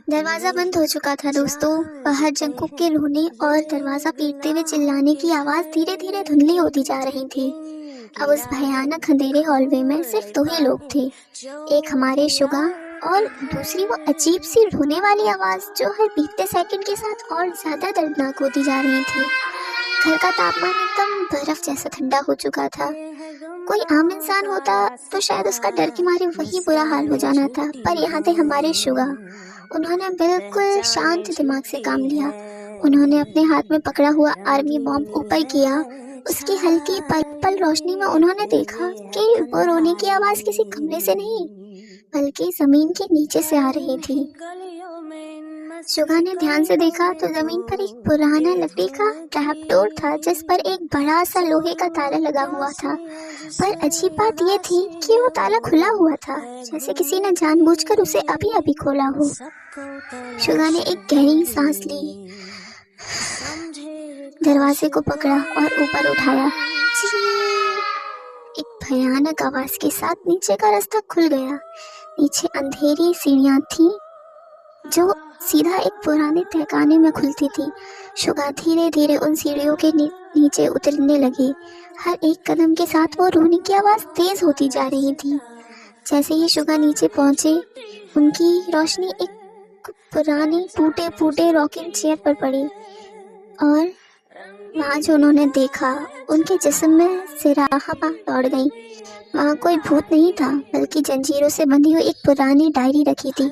दरवाजा बंद हो चुका था दोस्तों। बाहर जंकुक के रोने और दरवाजा पीटते हुए चिल्लाने की आवाज धीरे धीरे धुंधली होती जा रही थी। अब उस भयानक अंधेरे हॉलवे में सिर्फ दो ही लोग थे, एक हमारे शुगा और दूसरी वो अजीब सी रोने वाली आवाज जो हर बीतते सेकंड के साथ और ज्यादा दर्दनाक होती जा रही थी। घर का तापमान एकदम बर्फ जैसा ठंडा हो चुका था। कोई आम इंसान होता तो शायद उसका डर के मारे वही बुरा हाल हो जाना था, पर यहाँ थे हमारे शुगा। उन्होंने बिल्कुल शांत दिमाग से काम लिया। उन्होंने अपने हाथ में पकड़ा हुआ आर्मी बॉम्ब ऊपर किया। उसकी हल्की पल पल रोशनी में उन्होंने देखा कि वो रोने की आवाज किसी कमरे से नहीं बल्कि जमीन के नीचे से आ रही थी। शुगा ने ध्यान से देखा तो जमीन पर एक पुराना लकड़ी का ट्रैप डोर था जिस पर एक बड़ा सा लोहे का ताला लगा हुआ था। पर अजीब बात यह थी कि वो ताला खुला हुआ था, जैसे किसी ने जानबूझकर उसे अभी अभी खोला हो। शुगा ने एक गहरी सांस ली, दरवाजे को पकड़ा और ऊपर उठाया। एक भयानक आवाज के साथ नीचे का रास्ता खुल गया। नीचे अंधेरी सीढ़ियां थी जो सीधा एक पुराने तहखाने में खुलती थी। शुगा धीरे धीरे उन सीढ़ियों के नीचे उतरने लगी। हर एक कदम के साथ वो रोने की आवाज तेज होती जा रही थी। जैसे ही शुगा नीचे पहुंचे, उनकी रोशनी एक पुरानी टूटे फूटे रॉकिंग चेयर पर पड़ी और वहाँ जो उन्होंने देखा, उनके जिस्म में सिराहां दौड़ गई। वहाँ कोई भूत नहीं था बल्कि जंजीरों से बंधी हुई एक पुरानी डायरी रखी थी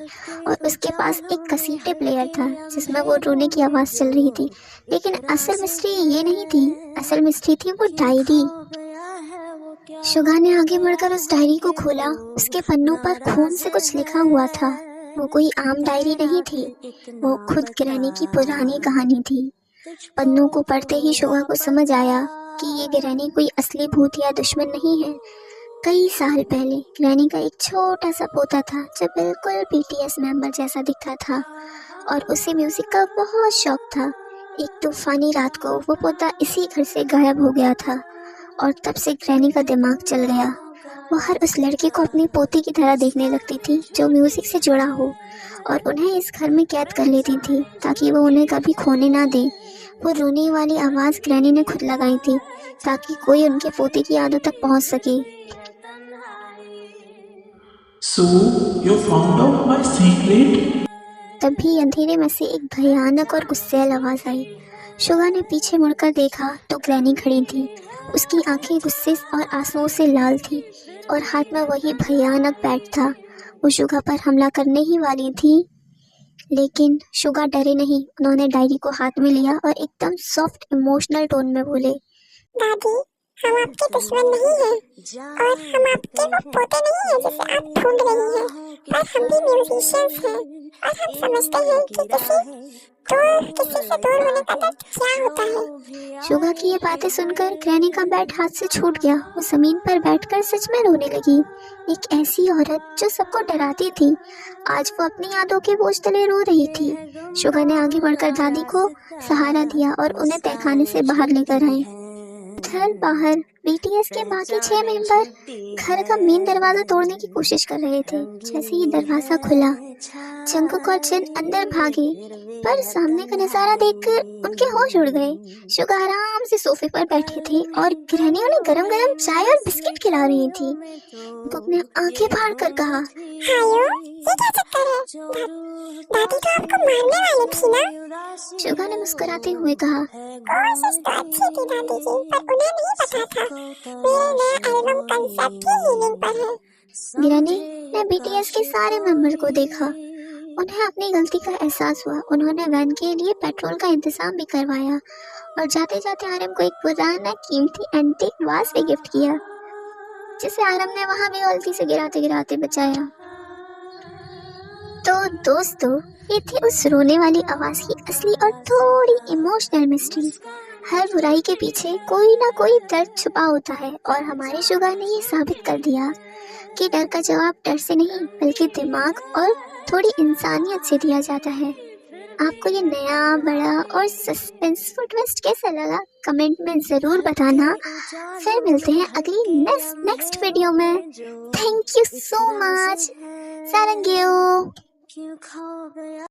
और उसके पास एक कैसेट प्लेयर था जिसमें वो रोने की आवाज़ चल रही थी। लेकिन असल मिस्ट्री ये नहीं थी, असल मिस्ट्री थी वो डायरी। शुगा ने आगे बढ़कर उस डायरी को खोला। उसके पन्नों पर खून से कुछ लिखा हुआ था। वो कोई आम डायरी नहीं थी, वो खुद ग्रैनी की पुरानी कहानी थी। पन्नों को पढ़ते ही शुगा को समझ आया कि ये ग्रैनी कोई असली भूत या दुश्मन नहीं है। कई साल पहले ग्रैनी का एक छोटा सा पोता था जो बिल्कुल बीटीएस मेंबर जैसा दिखता था और उसे म्यूजिक का बहुत शौक था। एक तूफानी रात को वो पोता इसी घर से गायब हो गया था और तब से ग्रैनी का दिमाग चल गया। वो हर उस लड़के को अपनी पोती की तरह देखने लगती थी जो म्यूजिक से जुड़ा हो और उन्हें इस घर में कैद कर लेती थी ताकि वो उन्हें कभी खोने ना दे। वो रोने वाली आवाज़ ग्रैनी ने खुद लगाई थी ताकि कोई उनके पोते की यादों तक पहुंच सके। So you found out my secret? तभी अंधेरे में से एक भयानक और गुस्सैल आवाज आई। शुगा ने पीछे मुड़कर देखा तो ग्रैनी खड़ी थी। उसकी आंखें गुस्से और आंसुओं से लाल थी और हाथ में वही भयानक बैट था। वो शुगा पर हमला करने ही वाली थी, लेकिन शुगा डरे नहीं। उन्होंने डायरी को हाथ में लिया और एकदम सॉफ्ट इमोशनल टोन में बोले, दादी, हम आपके दुश्मन नहीं हैं और हम आपके वो पोते नहीं हैं जिसे आप ढूंढ रही हैं, पर हम भी म्यूजिशियंस हैं और हम समझते हैं कि किसी से दूर होने का दर्द क्या होता है। शुगा की ये बातें सुनकर ग्रैनी का बैट हाथ से छूट गया। वो जमीन पर बैठकर सच में रोने लगी। एक ऐसी औरत जो सबको डराती थी, आज वो अपनी यादों के बोझ तले रो रही थी। शुगा ने आगे बढ़कर दादी को सहारा दिया और उन्हें तहखाने से बाहर लेकर आए। घर बाहर बीटीएस के बाकी 6 मेंबर घर का मेन दरवाजा तोड़ने की कोशिश कर रहे थे। जैसे ही दरवाजा खुला, जंकुक और चिन अंदर भागे, पर सामने का नजारा देखकर उनके होश उड़ गए। शुगा आराम से सोफे पर बैठे थे और ग्रैनी उन्हें गरम गरम चाय और बिस्किट खिला रही थी। बुक ने आंखें फाड़ कर कहा, हायो, ये क्या चक्कर है? दादी तो आपको मारने वाली थी ना? शुगा ने मुस्कुराते हुए कहा, कोशिश तो अच्छी थी दादी जी, पर उन्हें नहीं पता था मेरे नए एल्बम कंसेप्ट की हीलिंग पर है। ग्रैनी ने बीटीएस के सारे मेंबर को देखा। उन्हें अपनी गलती का एहसास हुआ। उन्होंने वैन के लिए पेट्रोल का इंतजाम भी करवाया और जाते जाते आरम को एक पुराना कीमती एंटीक वाज भी गिफ्ट किया, जिसे आरम ने वहां भी गलती से गिराते गिराते बचाया। तो दोस्तों, ये थी उस रोने वाली आवाज की असली और थोड़ी इमोशनल मिस्ट्री। हर बुराई के पीछे कोई ना कोई दर्द छुपा होता है और हमारे शुगा ने ये साबित कर दिया कि डर का जवाब डर से नहीं बल्कि दिमाग और थोड़ी इंसानियत से दिया जाता है। आपको ये नया बड़ा और सस्पेंसफुल ट्विस्ट कैसा लगा कमेंट में ज़रूर बताना। फिर मिलते हैं अगली नेक्स्ट वीडियो में। Thank you so much. सारंगेओ।